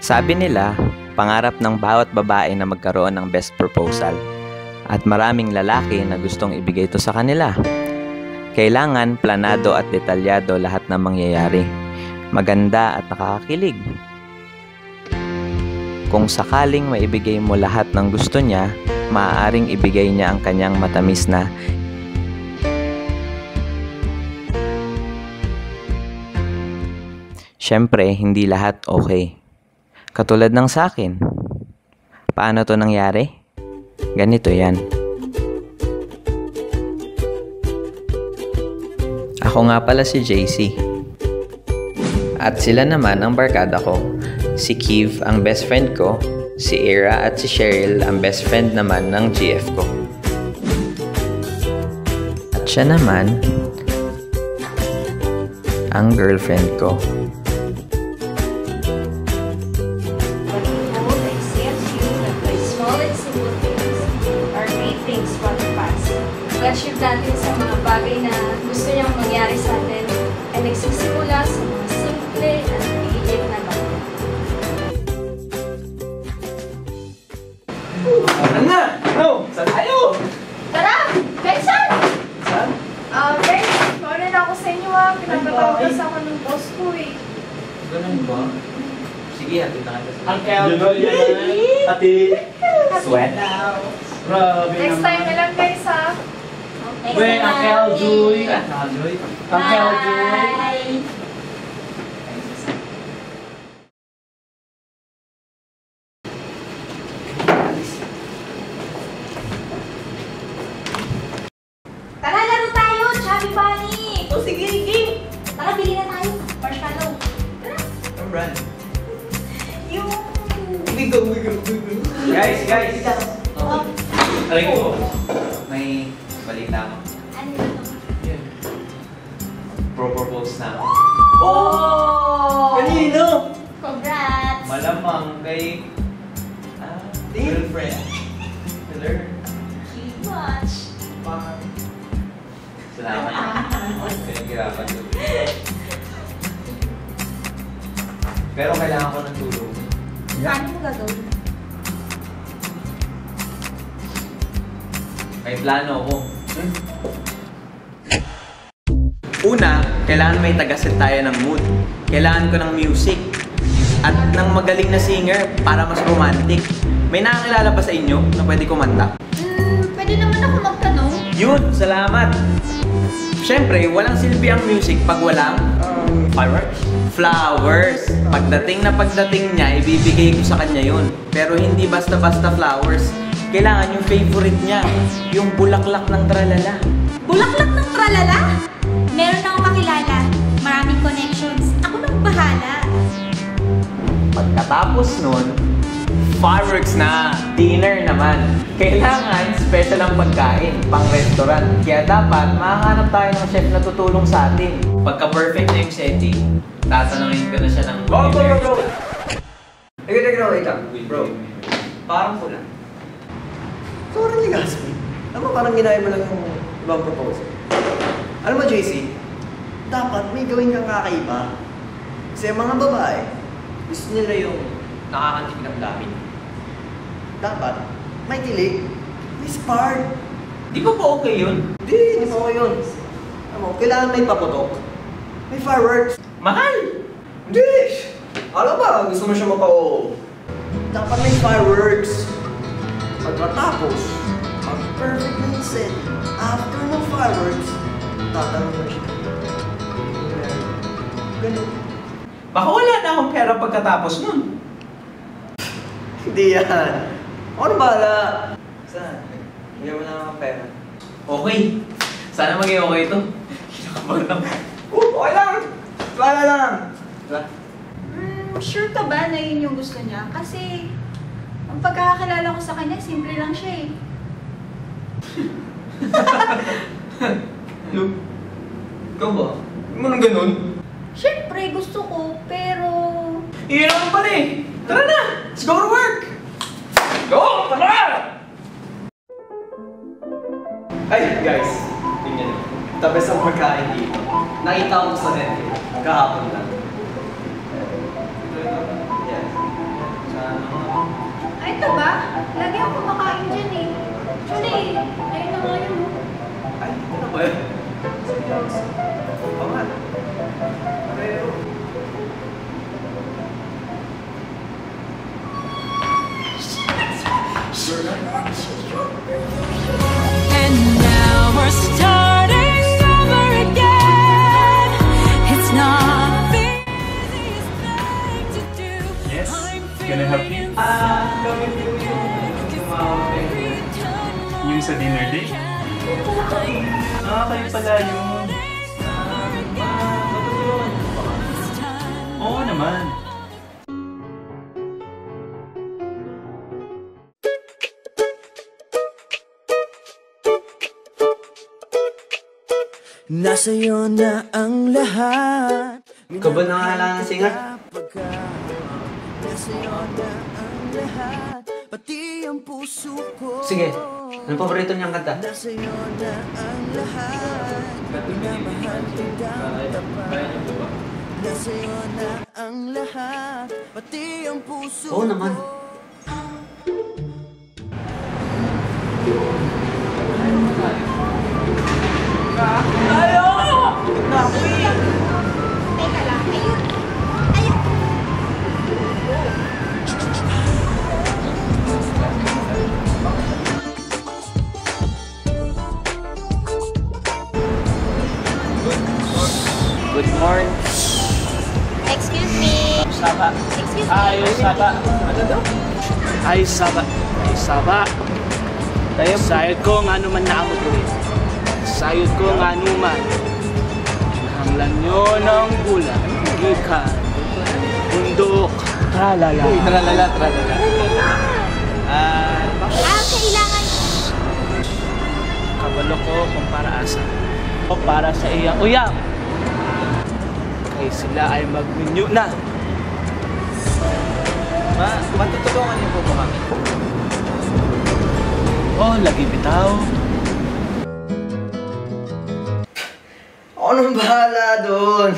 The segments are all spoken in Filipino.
Sabi nila, pangarap ng bawat babae na magkaroon ng best proposal. At maraming lalaki na gustong ibigay ito sa kanila. Kailangan planado at detalyado lahat ng mangyayari. Maganda at nakakakilig. Kung sakaling maibigay mo lahat ng gusto niya, maaaring ibigay niya ang kanyang matamis na Siyempre, hindi lahat okay. Katulad ng sa akin. Paano to nangyari? Ganito yan. Ako nga pala si JC. At sila naman ang barkada ko. Si Kev ang best friend ko, si Ira at si Cheryl ang best friend naman ng GF ko. At siya naman ang girlfriend ko. Pag-achieve natin sa mga bagay na gusto niyang mangyari sa atin ay nagsisimula sa mga simple at maliit na bagay. Ano na? No! Saan tayo? Tara! Kahit saan! Saan? Friends, mauna na ako sa inyo ha. Pinapatawagas ako ng boss ko eh. Ganun ba? Sige, hatid na kita. Uncle Julie! Ati! Sweat? Grabe Next time na lang guys ha. Wait, Uncle Julie! Uncle Julie? Uncle Julie! Tara, laro tayo! Chubby Bunny! O sige, game! Tara, bili na tayo. Marshmallow. Tara! Ang brand? Yung... Go! Guys! Aray ko. May balita ako. Ano yun? Propose na ako. Oh! Kanino? Congrats! Malamang kay... girlfriend. Hello? Cute much. Salamat. Pinagirapan ko. Pero kailangan ko ng tulong. Paano mo gagawin? May plano ako. Una, kailangan may tagaset tayo ng mood. Kailangan ko ng music. At ng magaling na singer para mas romantic. May nakakilala ba sa inyo na pwede kumanta? Pwede naman ako magtanong. Yun! Salamat! Siyempre, walang silbi ang music pag walang Fireworks? flowers. Pagdating niya, ibibigay ko sa kanya yun. Pero hindi basta-basta flowers. Kailangan yung favorite niya. Yung bulaklak ng tralala. Bulaklak ng tralala? Meron akong kakilala. Maraming connections. Ako nang bahala. Pagkatapos nun, fireworks na! Dinner naman! Kailangan special ang pagkain, pang restaurant. Kaya dapat makahanap tayo ng chef na tutulong sa atin. Pagka-perfect na yung setting, tatanungin ko na siya ng Bro! Wait lang. Bro, parang pula. Sobrang ligaspi. Alam mo, parang ginaya mo lang yung ibang proposal. Alam mo, JC, dapat may gawin kang kakaiba. Kasi ang mga babae, gusto nila yung nakakantig ng dami. Dapat, may kilig, may spark. Di ba po okay yun? Hindi pa ako yun. Alam mo, kailangan may paputok. May fireworks. Mahal! Hindi! Alam ba, gusto mo siya mapa-oo. Dapat may fireworks. Pagkatapos, pag perfect na yung set, after ng fireworks, tatanong na siya. Ganun. Baka wala na akong pera pagkatapos nun. Hindi yan. Ako na bahala. Saan? Hindi mo na akong pera. Okay. Sana maging okay ito. Kinakabahan ako. Okay lang! Wala lang! Diba? Sure ka ba na yun yung gusto niya? Kasi, ang pagkakakilala ko sa kanya, simple lang siya eh. Look, ikaw ba? Hindi mo nang ganun? Siyempre, gusto ko, pero... Iyon naman pala eh. Tara na! Let's go to work! Go! Tara! Ay, guys! Tingnan nyo. The best ang pagkain dito. Nakita ko sa net. Kahapon lang. Yan. Eto ba? Lagi ako kumakain dyan eh. Actually, ayun na nga yun. Ay, ito na ba yun? Seryoso? Oo nga. Pero... And now we're starting over again. It's not the easiest thing to do. Yes? Can I help you? Gawin ko Yung sa dinner date? Kayo pala yung... Oo naman. Nasa'yo na ang lahat. Ikaw ba nangahalangan ng singer? Nasa'yo na ang lahat. Pati ang puso ko. Sige, anong paborito niyang kanta? Nasa'yo na ang lahat. Minamahal kitang tapat. Nasa'yo na ang lahat. Pati ang puso ko. Oo naman. Teka lang, ayun. Ayun. Good morning. Excuse me. Saba. Excuse me. Ayos, Saba. Ano daw? Ayos, Saba. Ayos, Saba. Sayod ko nga naman na ako tuloy. Sayod ko nga naman. Hanglan nyo ng bulan. Gikan. Bundok. Tralala. Tralala, tralala. Kailangan. Kabalo ko kung para asa. O para sa iyang uyang. Kaya sila ay mag-renew na. Matutulungan niyo po ba kami? Oh, lagi bitaw. Ako nang bahala doon.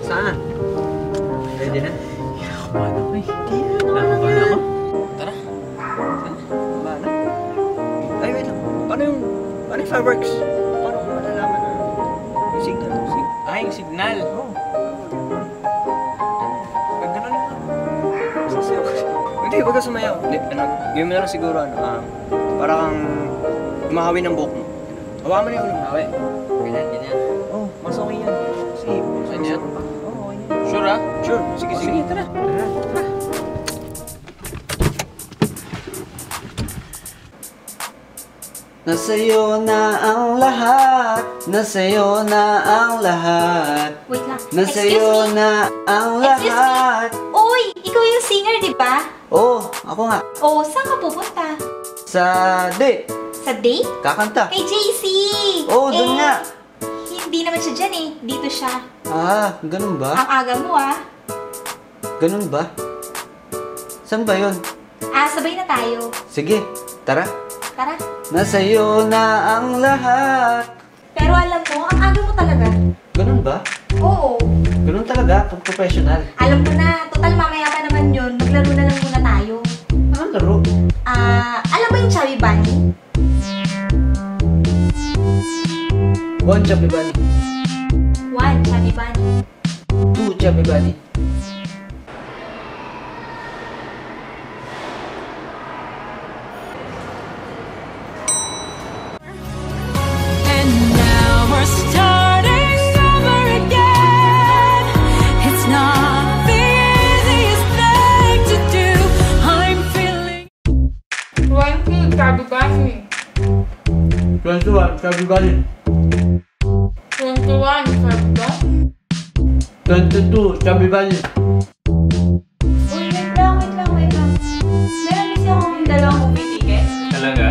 Saan? Ready na? Kabado ko eh. Nakakabahan ako. Tara. Bahala. Ay, wait lang. Paano yung fireworks? Paano ko malalaman na yung signal? Ay, signal. Oo. Ganun lang. Sasayaw ko. Hindi, wag ka sumayaw. Gawin mo na lang siguro, para kang umahawi ng buhok mo. Hawakan mo na yung umahawi. Ganyan, ganyan. Oo, mas okay yan. Sige, Saan yan? Oo, okay yan. Sure ah? Sure, sige, sige. Tara. Nasa'yo na ang lahat. Nasa'yo na ang lahat. Wait lang. Nasa'yo na ang Excuse me. lahat. Uy, ikaw yung singer, di ba? Oo, ako nga. Oh, saan ka pupunta? Sa date, Sa date? kakanta. Kay JC! Oo, dun nga. Hindi naman siya dyan eh. Dito siya. Ah, ganun ba? Ang aga mo ah. Ganun ba? Saan ba yun? Sabay na tayo. Sige, tara. Tara. Nasa'yo na ang lahat. Pero alam mo, ang aga mo talaga. Ganun ba? Oo. Ganun talaga, pag professional. Alam ko na. Total, mamaya pa naman yun. Maglaro na lang muna tayo. Anong laro? Alam mo yung Chubby Bunny? One chubby bunny. One, Chubby Bunny. Two chubby bunny. And now we're starting over again. It's not the easiest thing to do. I'm feeling 20, Chubby Bunny. 21, chubby bunny. 21, Chubby Bunny. 22, chubby bunny. Uy, wait lang. Meron kasi akong dalawang movie ticket. Talaga?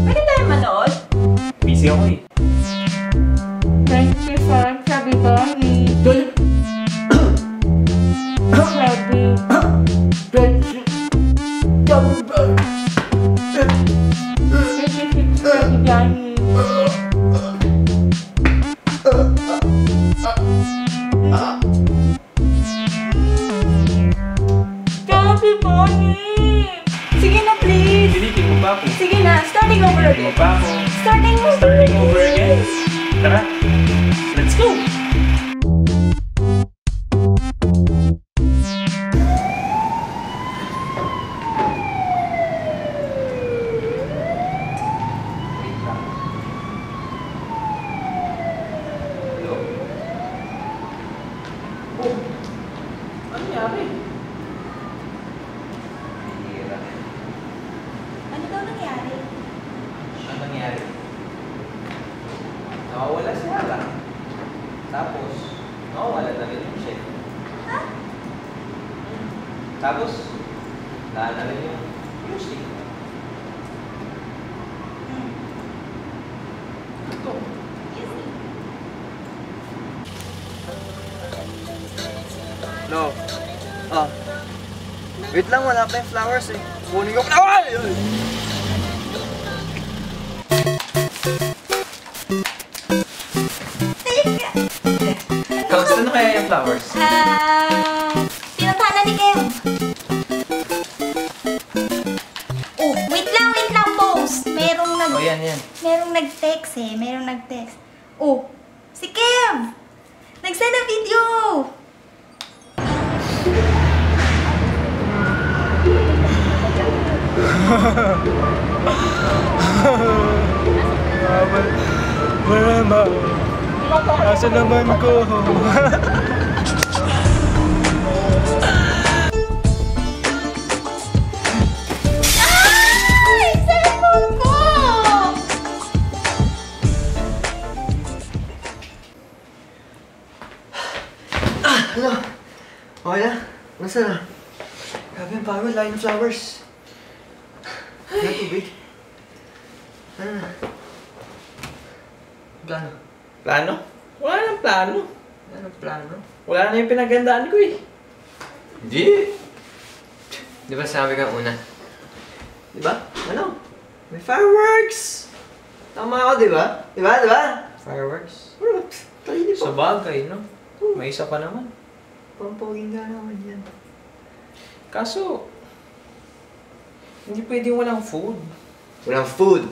Pwede tayo manood? Busy ako eh. 25, Chubby Bunny. Chubby. Chubby bunny. Happy morning! Sige na, please. Dilitin mo pa ako. Sige na, starting over Dilitin mo again. pa ako. Starting over Starting over again. Tara. Let's go. Ano daw nangyari? Ano nangyari? Nawawala si Hara. Tapos, nawawala na rin yung chef. Ha? Tapos, daan na rin yung music. Ito. No. Ah. Wait lang, wala pa yung flowers eh. Kunin ko pa. Ay! Ay! Kamusta na kaya yung flowers? Pinuntahan na ni Kev. Oh, wait lang, boss. O yan. Merong nag-text eh. Oh, si Kev! Nag-send a video! Mama, asa naman ko? Ay! Cellphone ko! Ano? Okay na? Nasaan na? Grabe ang pagod, layo ng flowers. Wala tubig. Ano na? Plano? Plano? Wala nang plano. Anong plano? Wala na yung pinagandaan ko eh. Hindi. Di ba sabi ka una? Diba? Ano? May fireworks! Tama ako, diba? Diba? Fireworks? Bro, tayo di Sa ba? bagay, no? May isa pa naman. Pampoging ka naman yan. Kaso, hindi pwedeng walang food. Walang food.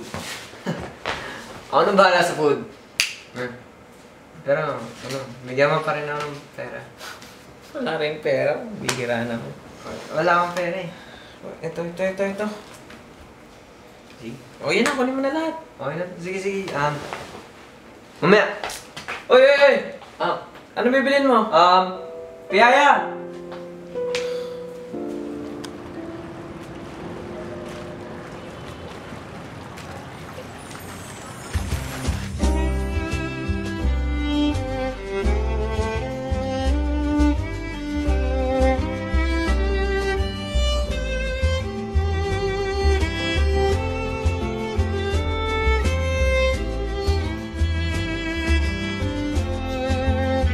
Ako nang bahala sa food. Pero, bigyan mo pa rin ako ng pera. Wala rin pera. Bihira na ako. Wala akong pera eh. Ito. O yan na, kunin mo na lahat. Okay na. Sige. Mamaya. Oy! Ah, Ano bibilin mo? Piyaya!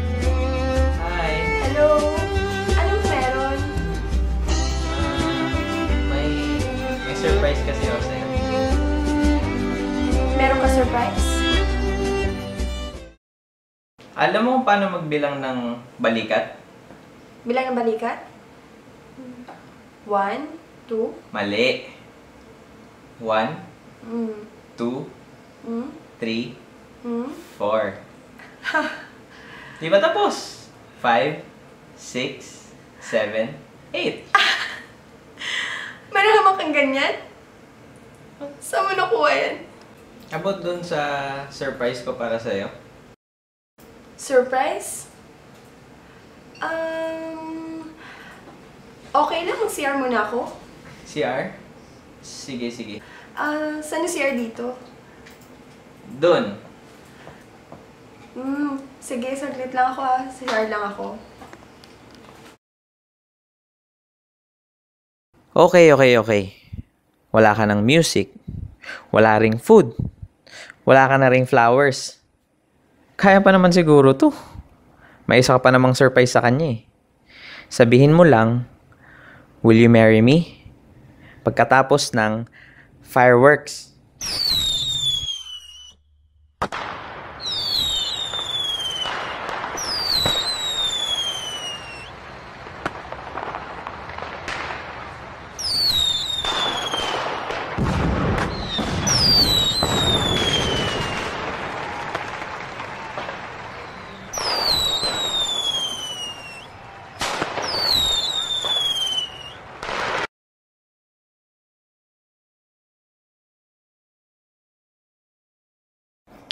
Hi. Hello? Anong meron? May surprise kasi ako sa'yo. Meron ka surprise? Alam mo kung paano magbilang ng balikat? Bilang ng balikat? 1, 2, Mali. 1, 2, 3, 4. Di ba tapos? 5, 6, 7, 8. Meron naman kang ganyan? Saan mo nakuha yan? Abot dun sa surprise ko para sa'yo. Surprise? Okay lang kung CR muna ako. CR? Sige. Saan yung CR dito? Dun. Sige, saglit lang ako ah. CR lang ako. Okay. Wala ka ng music. Wala ring food. Wala ka na ring flowers. Kaya pa naman siguro to. May isa ka pa namang surprise sa kanya eh. Sabihin mo lang, will you marry me? Pagkatapos ng fireworks.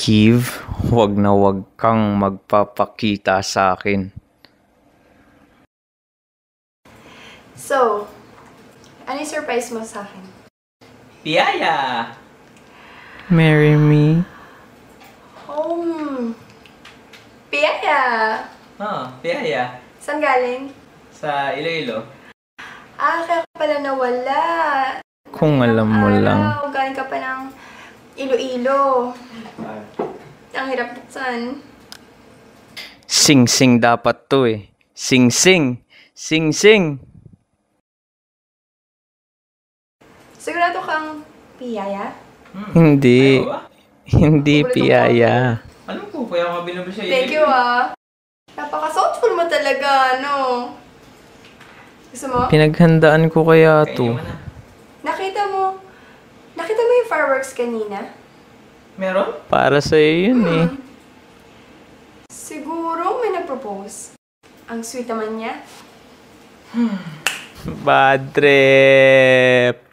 Kiv, wag na wag kang magpapakita sa akin. So, ano yung surprise mo sa akin? Piyaya! Marry me. Piyaya! Piyaya. Saan galing? Sa Iloilo. Kaya ka pala nawala. Kung alam mo lang. Galing ka pa ng Iloilo. Ang hirap buksan. Sing-sing dapat to eh. Sing-sing. Sing-sing. Sigurado kang Piyaya? Hindi. Ayaw ba? Hindi Ulit piyaya. Alam ko, kaya ka binabi siya. Thank you Napaka-thoughtful mo talaga, no? Gusto mo? Pinaghandaan ko kaya to. Nakita mo yung fireworks kanina? Meron? Para sa'yo yun eh. Siguro may nag-propose. Ang sweet naman niya. Bad trip.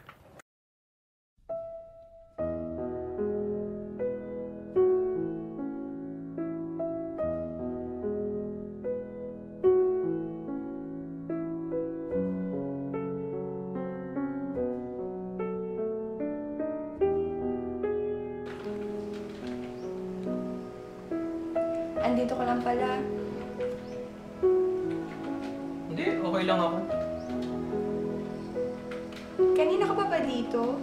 Andito ka lang pala. Hindi, okay lang ako. Kanina ka pa ba dito?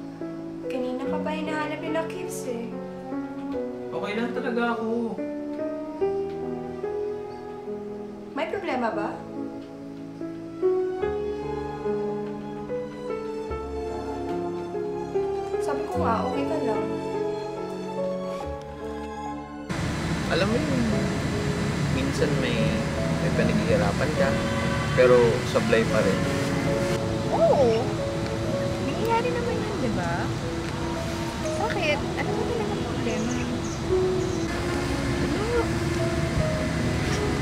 Kanina ka pa hinahanap nila Kids eh. Okay lang talaga ako. May problema ba? Sabi ko nga, okay ka lang. Alam mo yun, minsan may panaghihirapan ka, pero sablay pa rin. Oo. Nangyayari naman yun, di ba? Bakit? Ano ba talaga problema?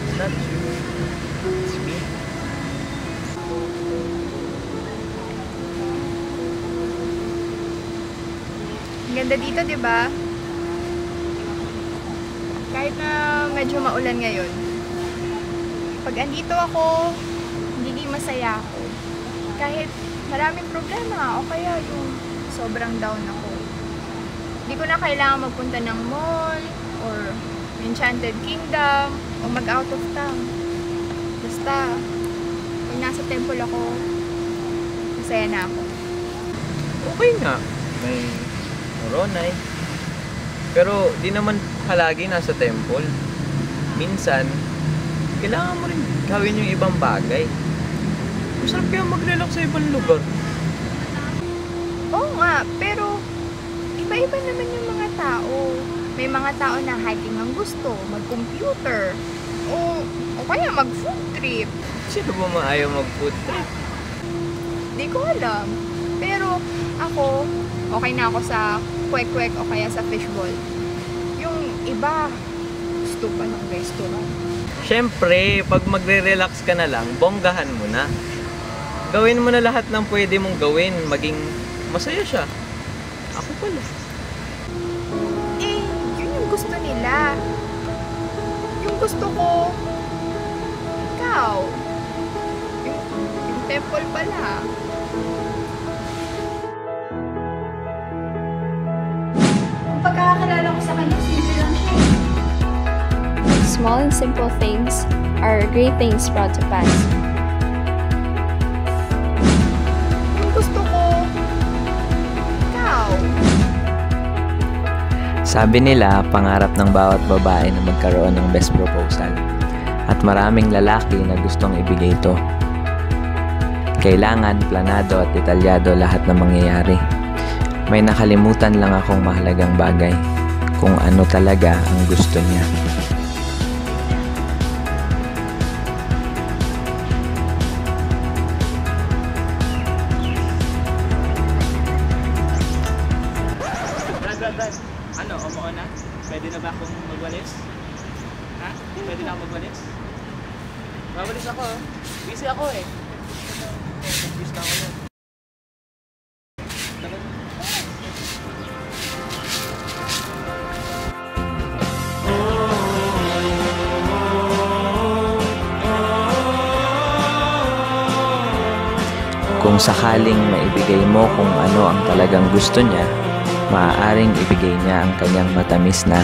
It's not you. It's me. Ang ganda dito, di ba? Kahit na medyo maulan ngayon. Pag andito ako, hindi masaya ako. Kahit maraming problema o kaya yung sobrang down ako. Hindi ko na kailangan magpunta ng mall or Enchanted Kingdom o mag-out of town. Basta, pag nasa temple ako, masaya na ako. Okay nga, may Moronay. Pero di naman palagi nasa temple. Minsan, kailangan mo rin gawin yung ibang bagay. Masarap kaya mag-relax sa ibang lugar. Oo nga, pero iba-iba naman yung mga tao. May mga tao na hiking ang gusto, mag-computer, o kaya mag-food trip. Sino ba maayaw mag-food trip? Di ko alam. Pero ako, okay na ako sa kwek-kwek o kaya sa fishball. Yung iba, gusto pa ng restaurant. Siyempre, pag magre-relax ka na lang, bonggahan mo na. Gawin mo na lahat ng pwede mong gawin, maging masaya siya. Ako pala. Yun yung gusto nila. Yung gusto ko, ikaw. Yung temple pala. Ang pagkakakilala ko sa kanya, simple lang siya. Small and simple things are great things brought to pass. Yung gusto ko, ikaw. Sabi nila, pangarap ng bawat babae na magkaroon ng best proposal. At maraming lalaki na gustong ibigay ito. Kailangan planado at detalyado lahat ng mangyayari. May nakalimutan lang akong mahalagang bagay. Kung ano talaga ang gusto niya. Brad, ano, umuo na? Pwede na ba akong magwalis? Ha? Pwede na akong magwalis? Mawalis ako. Busy ako eh. Busy na ako yan. kung sakaling maibigay mo kung ano ang talagang gusto niya, maaaring ibigay niya ang kanyang matamis na